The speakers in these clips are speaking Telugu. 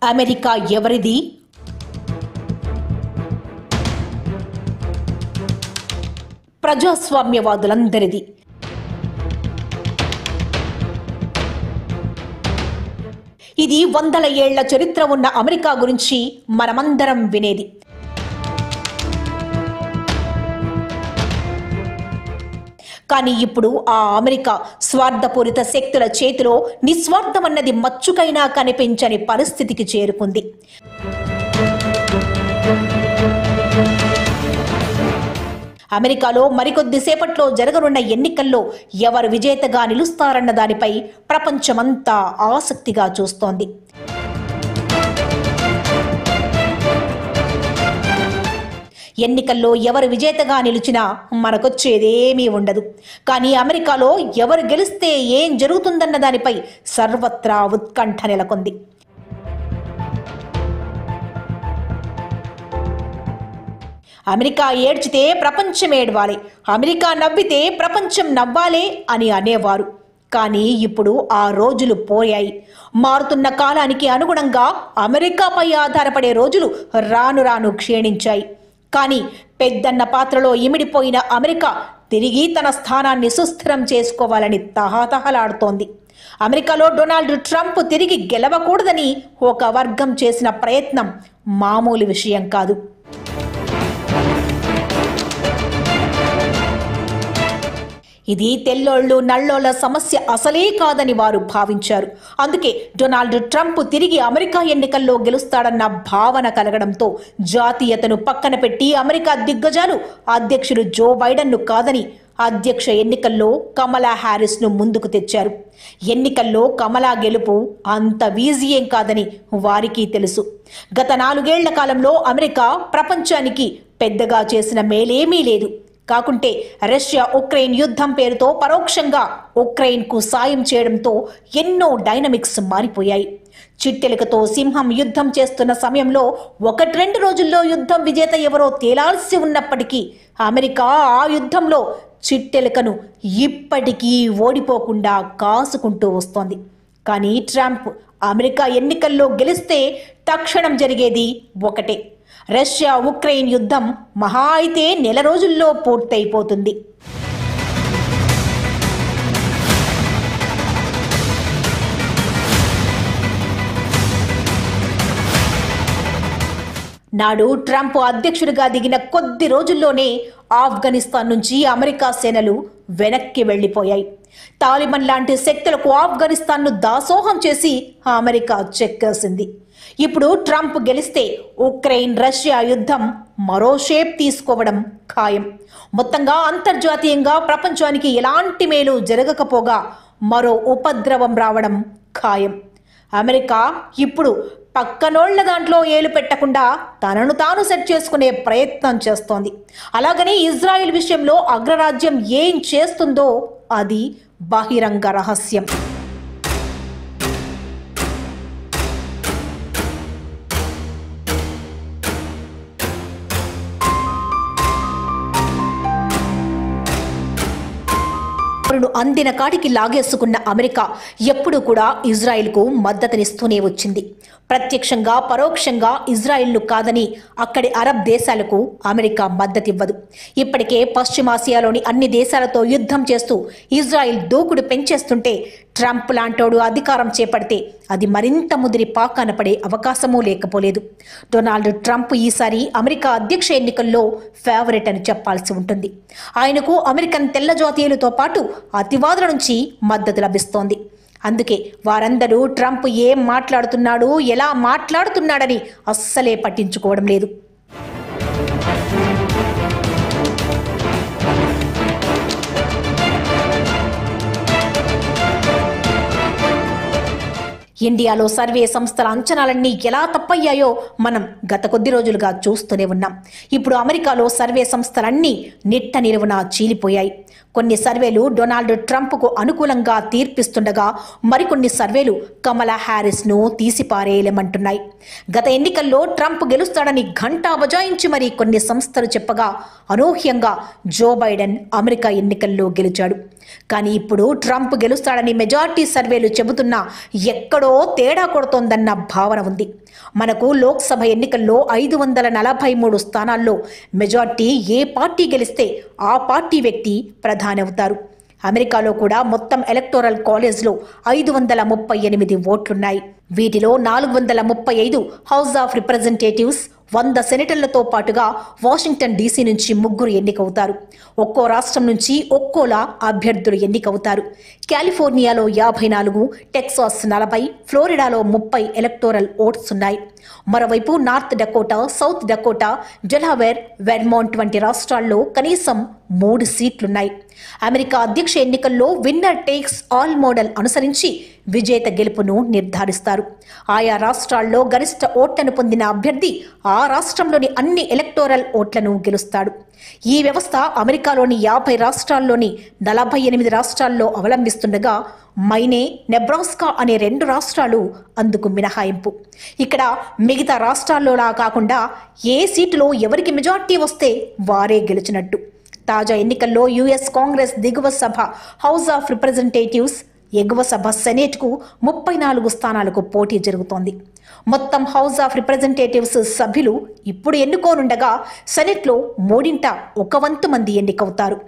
అమెరికా ఎవరిది? ప్రజాస్వామ్యవాదులందరిది. ఇది వందల ఏళ్ల చరిత్ర ఉన్న అమెరికా గురించి మనమందరం వినేది. కానీ ఇప్పుడు ఆ అమెరికా స్వార్థపూరిత శక్తుల చేతిలో నిస్వార్థమన్నది మచ్చుకైనా కనిపించని పరిస్థితికి చేరుకుంది. అమెరికాలో మరికొద్ది సేపట్లో జరగనున్న ఎన్నికల్లో ఎవరు విజేతగా నిలుస్తారన్న దానిపై ప్రపంచమంతా ఆసక్తిగా చూస్తోంది. ఎన్నికల్లో ఎవరు విజేతగా నిలిచినా మనకొచ్చేదేమీ ఉండదు. కానీ అమెరికాలో ఎవరు గెలిస్తే ఏం జరుగుతుందన్న దానిపై సర్వత్రా ఉత్కంఠ నెలకొంది. అమెరికా ఏడ్చితే ప్రపంచం ఏడవాలి, అమెరికా నవ్వితే ప్రపంచం నవ్వాలే అని అనేవారు. కానీ ఇప్పుడు ఆ రోజులు పోయాయి. మారుతున్న కాలానికి అనుగుణంగా అమెరికాపై ఆధారపడే రోజులు రాను రాను క్షీణించాయి. కానీ పెద్దన్న పాత్రలో ఇమిడిపోయిన అమెరికా తిరిగి తన స్థానాన్ని సుస్థిరం చేసుకోవాలని తహతహలాడుతోంది. అమెరికాలో డొనాల్డ్ ట్రంప్ తిరిగి గెలవకూడదని ఒక వర్గం చేసిన ప్రయత్నం మామూలు విషయం కాదు. ఇది తెల్లోళ్ళు నల్లోళ్ల సమస్య అసలే కాదని వారు భావించారు. అందుకే డొనాల్డ్ ట్రంప్ తిరిగి అమెరికా ఎన్నికల్లో గెలుస్తాడన్న భావన కలగడంతో జాతీయతను పక్కన పెట్టి అమెరికా దిగ్గజాలు అధ్యక్షుడు జో బైడెన్ను కాదని అధ్యక్ష ఎన్నికల్లో కమలా హ్యారిస్ను ముందుకు తెచ్చారు. ఎన్నికల్లో కమలా గెలుపు అంత ఈజీ ఏం కాదని వారికి తెలుసు. గత 4 ఏళ్ల కాలంలో అమెరికా ప్రపంచానికి పెద్దగా చేసిన మేలేమీ లేదు. కాకుంటే రష్యా ఉక్రెయిన్ యుద్ధం పేరుతో పరోక్షంగా ఉక్రెయిన్కు సాయం చేయడంతో ఎన్నో డైనమిక్స్ మారిపోయాయి. చిట్టెలుకతో సింహం యుద్ధం చేస్తున్న సమయంలో 1-2 రోజుల్లో యుద్ధం విజేత ఎవరో తేలాల్సి ఉన్నప్పటికీ అమెరికా ఆ యుద్ధంలో చిట్టెలుకను ఇప్పటికీ ఓడిపోకుండా కాసుకుంటూ వస్తోంది. కానీ ట్రంప్ అమెరికా ఎన్నికల్లో గెలిస్తే తక్షణం జరిగేది ఒకటే: రష్యా ఉక్రెయిన్ యుద్ధం మహా అయితే 1 రోజుల్లో పూర్తయిపోతుంది. నాడు ట్రంప్ అధ్యక్షుడిగా దిగిన కొద్ది రోజుల్లోనే ఆఫ్ఘనిస్తాన్ నుంచి అమెరికా సేనలు వెనక్కి వెళ్లిపోయాయి. తాలిబాన్ లాంటి శక్తులకు ఆఫ్ఘనిస్తాన్ను దాసోహం చేసి అమెరికా చెక్కేసింది. ఇప్పుడు ట్రంప్ గెలిస్తే ఉక్రెయిన్ రష్యా యుద్ధం మరో షేప్ తీసుకోవడం ఖాయం. మొత్తంగా అంతర్జాతీయంగా ప్రపంచానికి ఎలాంటి మేలు జరగకపోగా మరో ఉపద్రవం రావడం ఖాయం. అమెరికా ఇప్పుడు పక్కనోళ్ల దాంట్లో ఏలు పెట్టకుండా తనను తాను సెట్ చేసుకునే ప్రయత్నం చేస్తోంది. అలాగని ఇజ్రాయెల్ విషయంలో అగ్రరాజ్యం ఏం చేస్తుందో అది బహిరంగ రహస్యం. అందిన కాటికి లాగేసుకున్న అమెరికా ఎప్పుడూ కూడా ఇజ్రాయెల్కు మద్దతునిస్తూనే వచ్చింది. ప్రత్యక్షంగా పరోక్షంగా ఇజ్రాయెల్ను కాదని అక్కడి అరబ్ దేశాలకు అమెరికా మద్దతివ్వదు. ఇప్పటికే పశ్చిమాసియాలోని అన్ని దేశాలతో యుద్ధం చేస్తూ ఇజ్రాయెల్ దూకుడు పెంచేస్తుంటే ట్రంప్ లాంటోడు అధికారం చేపడితే అది మరింత ముదిరి పాకాన పడే అవకాశమూ లేకపోలేదు. డొనాల్డ్ ట్రంప్ ఈసారి అమెరికా అధ్యక్ష ఎన్నికల్లో ఫేవరెట్ అని చెప్పాల్సి ఉంటుంది. ఆయనకు అమెరికన్ తెల్ల జాతీయులతో పాటు అతివాదుల నుంచి మద్దతు లభిస్తోంది. అందుకే వారందరూ ట్రంప్ ఏం మాట్లాడుతున్నాడు, ఎలా మాట్లాడుతున్నాడని అస్సలే పట్టించుకోవడం లేదు. ఇండియాలో సర్వే సంస్థల అంచనాలన్నీ ఎలా తప్పయ్యాయో మనం గత కొద్ది రోజులుగా చూస్తూనే ఉన్నాం. ఇప్పుడు అమెరికాలో సర్వే సంస్థలన్నీ నిట్ట నిలువునా చీలిపోయాయి. కొన్ని సర్వేలు డొనాల్డ్ ట్రంప్కు అనుకూలంగా తీర్పిస్తుండగా మరికొన్ని సర్వేలు కమలా హ్యారిస్ను తీసిపారేయలేమంటున్నాయి. గత ఎన్నికల్లో ట్రంప్ గెలుస్తాడని ఘంటా బజాయించి మరి కొన్ని సంస్థలు చెప్పగా అనూహ్యంగా జో బైడెన్ అమెరికా ఎన్నికల్లో గెలిచాడు. కానీ ఇప్పుడు ట్రంప్ గెలుస్తాడని మెజార్టీ సర్వేలు చెబుతున్నా ఎక్కడో తేడా కొడుతోందన్న భావన ఉంది. మనకు లోక్సభ ఎన్నికల్లో 543 స్థానాల్లో మెజార్టీ ఏ పార్టీ గెలిస్తే ఆ పార్టీ వ్యక్తి ప్రధాని అవుతారు. అమెరికాలో కూడా మొత్తం ఎలక్టోరల్ కాలేజ్లో 538 ఓట్లున్నాయి. వీటిలో 435 హౌస్ ఆఫ్ రిప్రజెంటేటివ్స్, 100 సెనేటర్లతో పాటుగా వాషింగ్టన్ డీసీ నుంచి 3 ఎన్నికవుతారు. ఒక్కో రాష్ట్రం నుంచి ఒక్కోలా అభ్యర్థులు ఎన్నికవుతారు. కాలిఫోర్నియాలో 54, టెక్సాస్ 40, ఫ్లోరిడాలో 30 ఎలక్టోరల్ ఓట్స్ ఉన్నాయి. మరోవైపు north Dakota, south Dakota, Delaware, Vermont వంటి రాష్ట్రాల్లో కనీసం 3 సీట్లున్నాయి. అమెరికా అధ్యక్ష ఎన్నికల్లో విన్నర్ టేక్స్ ఆల్ మోడల్ అనుసరించి విజేత గెలుపును నిర్ధారిస్తారు. ఆయా రాష్ట్రాల్లో గరిష్ట ఓట్లను పొందిన అభ్యర్థి ఆ రాష్ట్రంలోని అన్ని ఎలక్టోరల్ ఓట్లను గెలుస్తాడు. ఈ వ్యవస్థ అమెరికాలోని 50 రాష్ట్రాల్లోని 48 రాష్ట్రాల్లో అవలంబిస్తుండగా మైనే, నెబ్రాస్కా అనే 2 రాష్ట్రాలు అందుకు మినహాయింపు. ఇక్కడ మిగతా రాష్ట్రాల్లోలా కాకుండా ఏ సీటులో ఎవరికి మెజార్టీ వస్తే వారే గెలిచినట్టు. తాజా ఎన్నికల్లో యుఎస్ కాంగ్రెస్ దిగువ సభ హౌస్ ఆఫ్ రిప్రజెంటేటివ్స్, ఎగువ సభ సెనేట్కు 34 స్థానాలకు పోటీ జరుగుతోంది. మొత్తం హౌస్ ఆఫ్ రిప్రజెంటేటివ్స్ సభ్యులు ఇప్పుడు ఎన్నుకోనుండగా సెనెట్లో 1/3 మంది ఎన్నికవుతారు.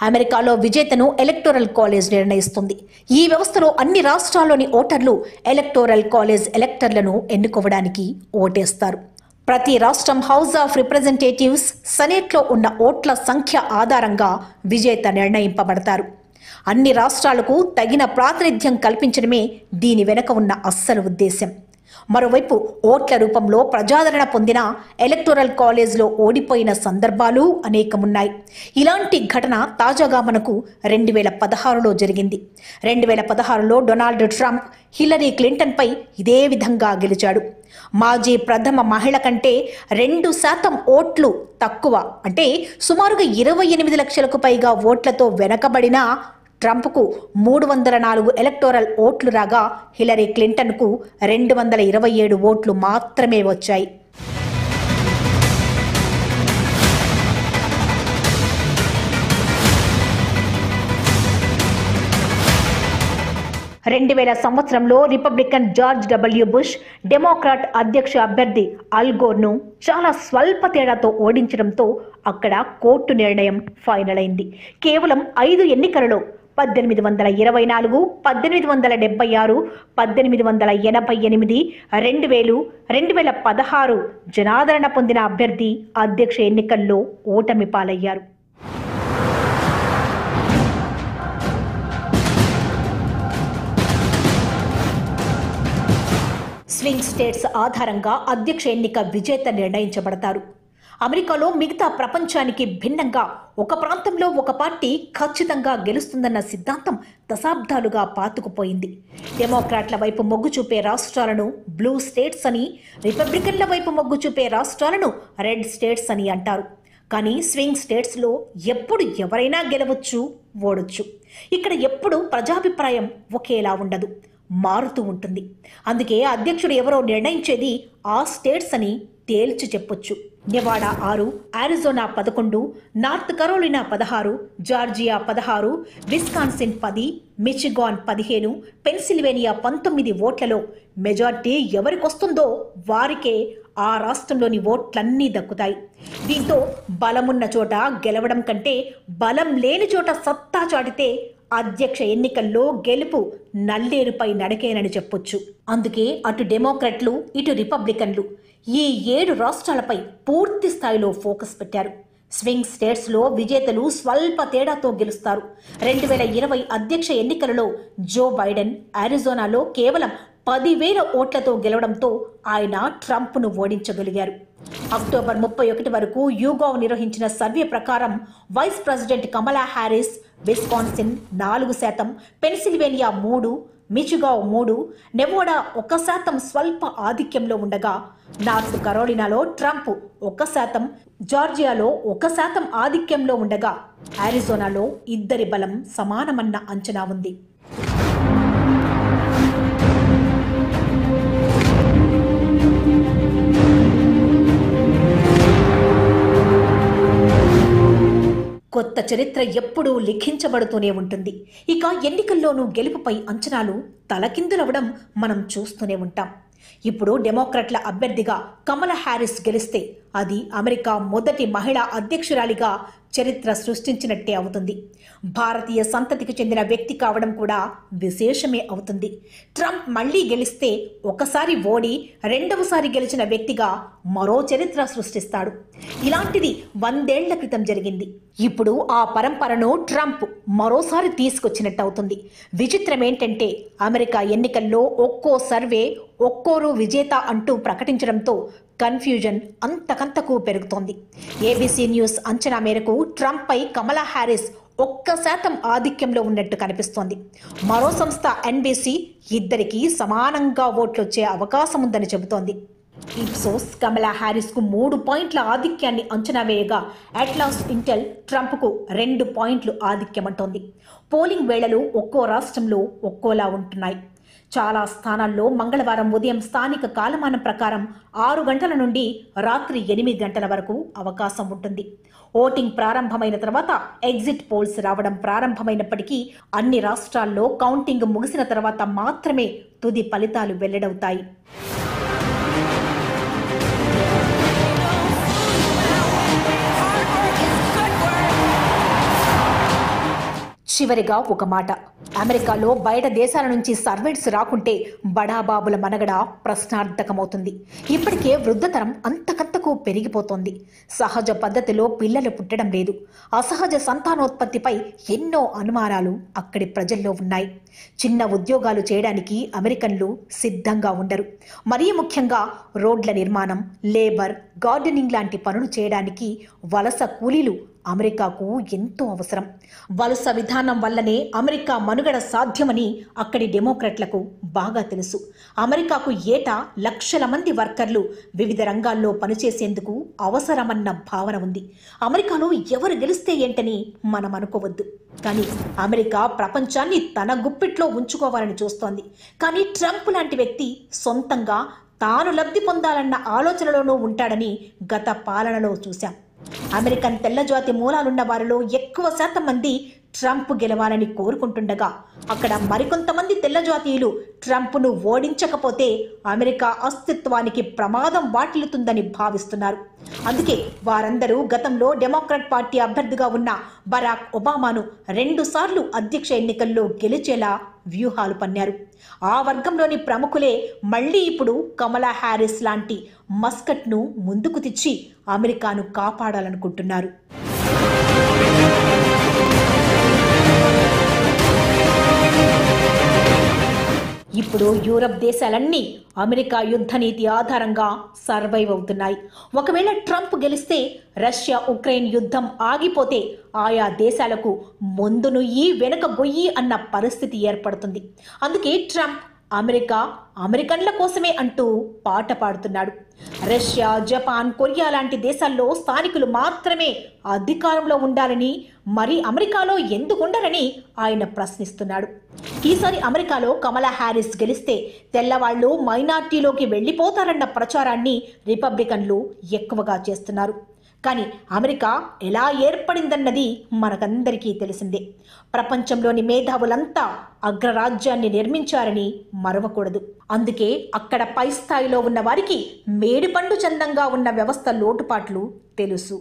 అమెరికాలో విజేతను ఎలక్టోరల్ కాలేజ్ నిర్ణయిస్తుంది. ఈ వ్యవస్థలో అన్ని రాష్ట్రాల్లోని ఓటర్లు ఎలక్టోరల్ కాలేజ్ ఎలక్టర్లను ఎన్నుకోవడానికి ఓటేస్తారు. ప్రతి రాష్ట్రం హౌస్ ఆఫ్ రిప్రజెంటేటివ్స్, సెనేట్లో ఉన్న ఓట్ల సంఖ్య ఆధారంగా విజేత నిర్ణయింపబడతారు. అన్ని రాష్ట్రాలకు తగిన ప్రాతినిధ్యం కల్పించడమే దీని వెనుక ఉన్న అస్సలు ఉద్దేశం. మరోవైపు ఓట్ల రూపంలో ప్రజాదరణ పొందిన ఎలక్టోరల్ కాలేజ్లో ఓడిపోయిన సందర్భాలు అనేకమున్నాయి. ఇలాంటి ఘటన తాజాగా మనకు 2016లో జరిగింది. 2016లో డొనాల్డ్ ట్రంప్ హిల్లరీ క్లింటన్పై ఇదే విధంగా గెలిచాడు. మాజీ ప్రథమ మహిళ కంటే 2% ఓట్లు తక్కువ, అంటే సుమారుగా 28 లక్షలకు పైగా ఓట్లతో వెనకబడిన ట్రంప్కు 304 ఎలక్టోరల్ ఓట్లు రాగా హిల్లరీ క్లింటన్కు 227 ఓట్లు మాత్రమే వచ్చాయి. సంవత్సరంలో Republican George W bush Democrat అధ్యక్ష అభ్యర్థి అల్ గోర్ను చాలా స్వల్ప తేడాతో ఓడించడంతో అక్కడ కోర్టు నిర్ణయం ఫైనల్ అయింది. కేవలం 5 ఎన్నికలలో 1824, 1876, 1888, 2000, 2016 జనాదరణ పొందిన అభ్యర్థి అధ్యక్ష ఎన్నికల్లో ఓటమి పాలయ్యారు. స్వింగ్ స్టేట్స్ ఆధారంగా అధ్యక్ష ఎన్నిక విజేత నిర్ణయించబడతారు. అమెరికాలో మిగతా ప్రపంచానికి భిన్నంగా ఒక ప్రాంతంలో ఒక పార్టీ ఖచ్చితంగా గెలుస్తుందన్న సిద్ధాంతం దశాబ్దాలుగా పాతుకుపోయింది. డెమోక్రాట్ల వైపు మొగ్గు చూపే రాష్ట్రాలను బ్లూ స్టేట్స్ అని, రిపబ్లికన్ల వైపు మొగ్గు చూపే రాష్ట్రాలను రెడ్ స్టేట్స్ అని అంటారు. కానీ స్వింగ్ స్టేట్స్లో ఎప్పుడు ఎవరైనా గెలవచ్చు, ఓడొచ్చు. ఇక్కడ ఎప్పుడు ప్రజాభిప్రాయం ఒకేలా ఉండదు, మారుతూ ఉంటుంది. అందుకే అధ్యక్షుడు ఎవరో నిర్ణయించేది ఆ స్టేట్స్ అని తేల్చి చెప్పొచ్చు. Nevada 6, Arizona 11, North Carolina 16, Georgia 16, Wisconsin 10, Michigan 15, Pennsylvania 19 ఓట్లలో మెజార్టీ ఎవరికొస్తుందో వారికే ఆ రాష్ట్రంలోని ఓట్లన్నీ దక్కుతాయి. దీంతో బలమున్న చోట గెలవడం కంటే బలం లేని చోట సత్తా చాటితే అధ్యక్ష ఎన్నికల్లో గెలుపు నల్లేరుపై నడకేనని చెప్పొచ్చు. అందుకే అటు డెమోక్రాట్లు, ఇటు రిపబ్లికన్లు ఈ 7 రాష్ట్రాలపై పూర్తి స్థాయిలో ఫోకస్ పెట్టారు. స్వింగ్ స్టేట్స్లో విజేతలు స్వల్ప తేడాతో గెలుస్తారు. 2020 అధ్యక్ష ఎన్నికలలో జో బైడెన్ అరిజోనాలో కేవలం 10,000 ఓట్లతో గెలవడంతో ఆయన ట్రంప్ను ఓడించగలిగారు. అక్టోబర్ 31 వరకు యూగావ్ నిర్వహించిన సర్వే ప్రకారం వైస్ ప్రెసిడెంట్ కమలా హ్యారిస్ విస్కాన్సిన్ 4%, పెన్సిల్వేనియా 3%, మిచిగావ్ 3%, నెవాడా 1% స్వల్ప ఆధిక్యంలో ఉండగా నార్త్ కరోలినాలో ట్రంప్ 1%, జార్జియాలో 1% ఆధిక్యంలో ఉండగా అరిజోనాలో ఇద్దరి బలం సమానమన్న అంచనా ఉంది. కొత్త చరిత్ర ఎప్పుడూ లిఖించబడుతూనే ఉంటుంది. ఇక ఎన్నికల్లోనూ గెలుపుపై అంచనాలు తలకిందులవడం మనం చూస్తూనే ఉంటాం. ఇప్పుడు డెమోక్రాట్ల అభ్యర్థిగా కమలా హ్యారిస్ గెలిస్తే అది అమెరికా మొదటి మహిళా అధ్యక్షురాలిగా చరిత్ర సృష్టించినట్టే అవుతుంది. భారతీయ సంతతికి చెందిన వ్యక్తి కావడం కూడా విశేషమే అవుతుంది. ట్రంప్ మళ్లీ గెలిస్తే ఒకసారి ఓడి రెండవసారి గెలిచిన వ్యక్తిగా మరో చరిత్ర సృష్టిస్తాడు. ఇలాంటిది 100 ఏళ్ల క్రితం జరిగింది. ఇప్పుడు ఆ పరంపరను ట్రంప్ మరోసారి తీసుకొచ్చినట్టు అవుతుంది. విచిత్రం ఏంటంటే అమెరికా ఎన్నికల్లో ఒక్కో సర్వే ఒక్కోరు విజేత అంటూ ప్రకటించడంతో కన్ఫ్యూజన్ అంతకంతకు పెరుగుతోంది. ఏబీసీ న్యూస్ అంచనా మేరకు ట్రంప్పై కమలా హ్యారిస్ 1% ఆధిక్యంలో ఉన్నట్టు కనిపిస్తోంది. మరో సంస్థ ఎన్బీసీ ఇద్దరికీ సమానంగా ఓట్లొచ్చే అవకాశం ఉందని చెబుతోంది. ఇప్సోస్ కమలా హ్యారిస్కు 3 పాయింట్ల ఆధిక్యాన్ని అంచనా వేయగా అట్లాస్ ఇంటెల్ ట్రంప్కు 2 పాయింట్లు ఆధిక్యమంటోంది. పోలింగ్ వేళలు ఒక్కో రాష్ట్రంలో ఒక్కోలా ఉంటున్నాయి. చాలా స్థానాల్లో మంగళవారం ఉదయం స్థానిక కాలమానం ప్రకారం 6 గంటల నుండి రాత్రి 8 గంటల వరకు అవకాశం ఉంటుంది. ఓటింగ్ ప్రారంభమైన తర్వాత ఎగ్జిట్ పోల్స్ రావడం ప్రారంభమైనప్పటికీ అన్ని రాష్ట్రాల్లో కౌంటింగ్ ముగిసిన తర్వాత మాత్రమే తుది ఫలితాలు వెల్లడవుతాయి. చివరిగా ఒక మాట, అమెరికాలో బయట దేశాల నుంచి సర్వెంట్స్ రాకుంటే బడాబాబుల మనగడ ప్రశ్నార్థకమవుతుంది. ఇప్పటికే వృద్ధతరం అంతకంతకు పెరిగిపోతోంది. సహజ పద్ధతిలో పిల్లలు పుట్టడం లేదు. అసహజ సంతానోత్పత్తిపై ఎన్నో అనుమానాలు అక్కడి ప్రజల్లో ఉన్నాయి. చిన్న ఉద్యోగాలు చేయడానికి అమెరికన్లు సిద్ధంగా ఉండరు. మరీ ముఖ్యంగా రోడ్ల నిర్మాణం, లేబర్, గార్డెనింగ్ లాంటి పనులు చేయడానికి వలస కూలీలు అమెరికాకు ఎంతో అవసరం. వలస విధానం వల్లనే అమెరికా మనుగడ సాధ్యమని అక్కడి డెమోక్రాట్లకు బాగా తెలుసు. అమెరికాకు ఏటా లక్షల మంది వర్కర్లు వివిధ రంగాల్లో పనిచేసేందుకు అవసరమన్న భావన ఉంది. అమెరికాలో ఎవరు గెలిస్తే ఏంటని మనం అనుకోవద్దు. కానీ అమెరికా ప్రపంచాన్ని తన గుప్పిట్లో ఉంచుకోవాలని చూస్తోంది. కానీ ట్రంప్ లాంటి వ్యక్తి సొంతంగా తాను లబ్ధి పొందాలన్న ఆలోచనలోనూ ఉంటాడని గత పాలనలో చూశాం. అమెరికన్ తెల్లజాతి మూలాలున్న వారిలో ఎక్కువ శాతం మంది ట్రంప్ గెలవాలని కోరుకుంటుండగా అక్కడ మరికొంతమంది తెల్లజాతీయులు ట్రంప్ను ఓడించకపోతే అమెరికా అస్తిత్వానికి ప్రమాదం వాటిల్లుతుందని భావిస్తున్నారు. అందుకే వారందరూ గతంలో డెమోక్రాట్ పార్టీ అభ్యర్థిగా ఉన్న బరాక్ ఒబామాను 2 సార్లు అధ్యక్ష ఎన్నికల్లో గెలిచేలా వ్యూహాలు పన్నారు. ఆ వర్గంలోని ప్రముఖులే మళ్లీ ఇప్పుడు కమలా హ్యారిస్ లాంటి మస్కట్ను ముందుకు తెచ్చి అమెరికాను కాపాడాలనుకుంటున్నారు. ఇప్పుడు యూరప్ దేశాలన్నీ అమెరికా యుద్ధ నీతి ఆధారంగా సర్వైవ్ అవుతున్నాయి. ఒకవేళ ట్రంప్ గెలిస్తే రష్యా ఉక్రెయిన్ యుద్ధం ఆగిపోతే ఆయా దేశాలకు ముందు నుయ్యి వెనుక గొయ్యి అన్న పరిస్థితి ఏర్పడుతుంది. అందుకే ట్రంప్ అమెరికన్ల కోసమే అంటూ పాట పాడుతున్నాడు. రష్యా, జపాన్, కొరియా లాంటి దేశాల్లో స్థానికులు మాత్రమే అధికారంలో ఉండాలని, మరి అమెరికాలో ఎందుకుండరని ఆయన ప్రశ్నిస్తున్నాడు. ఈసారి అమెరికాలో కమలా హ్యారిస్ గెలిస్తే తెల్లవాళ్లు మైనార్టీలోకి వెళ్లిపోతారన్న ప్రచారాన్ని రిపబ్లికన్లు ఎక్కువగా చేస్తున్నారు. కానీ అమెరికా ఎలా ఏర్పడిందన్నది మనకందరికీ తెలిసిందే. ప్రపంచంలోని మేధావులంతా అగ్రరాజ్యాన్ని నిర్మించారని మరవకూడదు. అందుకే అక్కడ పై స్థాయిలో ఉన్న వారికి మేడిపండు చందంగా ఉన్న వ్యవస్థ లోటుపాట్లు తెలుసు.